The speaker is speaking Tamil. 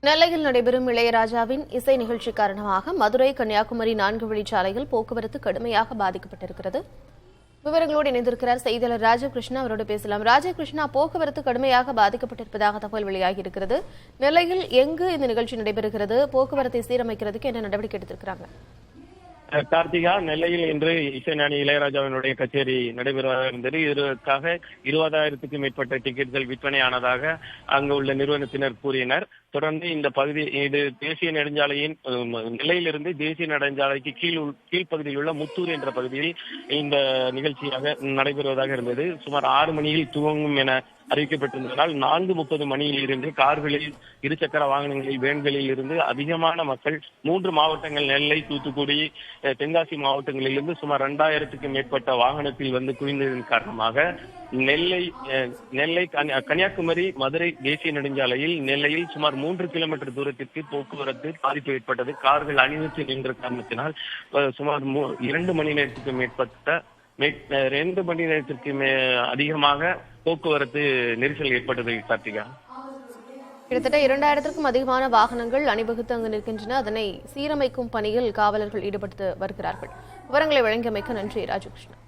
நெல்லையில் நடைபெறும் இளையராஜாவின் இசை நிகழ்ச்சி காரணமாக மதுரை கன்னியாகுமரி 4 வழிச்சாலையில் போக்குவரத்து கடுமையாக பாதிக்கப்பட்டிருக்கிறது. விவரங்களோடு இணைந்திருக்கிறார் செய்தியாளர் ராஜீவ் கிருஷ்ணா. அவரோடு பேசலாம். ராஜீவ் கிருஷ்ணா, போக்குவரத்து கடுமையாக பாதிக்கப்பட்டிருப்பதாக தகவல் வெளியாகி இருக்கிறது. நெல்லையில் எங்கு இந்த நிகழ்ச்சி நடைபெறுகிறது? போக்குவரத்தை சீரமைக்கிறதுக்கு என்ன நடவடிக்கை எடுத்திருக்கிறாங்க? கார்த்திகா, நெல்லையில் இன்று இசைஞானி இளையராஜாவினுடைய கச்சேரி நடைபெறுவதாக இருந்தது. இதற்காக 20,000க்கும் மேற்பட்ட டிக்கெட்டுகள் விற்பனையானதாக அங்கு உள்ள நிறுவனத்தினர் கூறினர். தொடர்ந்து இந்த பகுதி இது தேசிய நெடுஞ்சாலையின் நெல்லையிலிருந்து தேசிய நெடுஞ்சாலைக்கு கீழ்ப்பகுதியில் உள்ள முத்தூர் என்ற பகுதியில் இந்த நிகழ்ச்சியாக நடைபெறுவதாக இருந்தது. சுமார் 6 மணியில் துவங்கும் என அறிவிக்கப்பட்டிருந்ததால் 4:30 மணியில் இருந்து கார்களில், இருசக்கர வாகனங்களில், வேன்களில் இருந்து அதிகமான மக்கள் 3 மாவட்டங்கள் நெல்லை, தூத்துக்குடி, தென்காசி மாவட்டங்களில் இருந்து சுமார் 2,000க்கும் மேற்பட்ட வாகனத்தில் வந்து குவிந்ததன் காரணமாக நெல்லை கன்னியாகுமரி மதுரை தேசிய நெடுஞ்சாலையில் நெல்லையில் சுமார் 3 கிலோமீட்டர் தூரத்திற்கு போக்குவரத்து பாதிப்பு ஏற்பட்டது. கார்கள் அணிவகுத்து நின்ற காரணத்தினால் சுமார் 2 மணி நேரத்துக்கு மேற்பட்ட 2 மணி நேரத்திற்கு அதிகமாக போக்குவரத்து நெரிசல் ஏற்பட்டது. கார்த்திகா, கிட்டத்தட்ட 2,000க்கும் அதிகமான வாகனங்கள் அணிவகுத்து அங்கு நிற்கின்றன. அதனை சீரமைக்கும் பணியில் காவலர்கள் ஈடுபட்டு வருகிறார்கள். விவரங்களை வழங்கியமைக்க நன்றி ராஜகிருஷ்ணன்.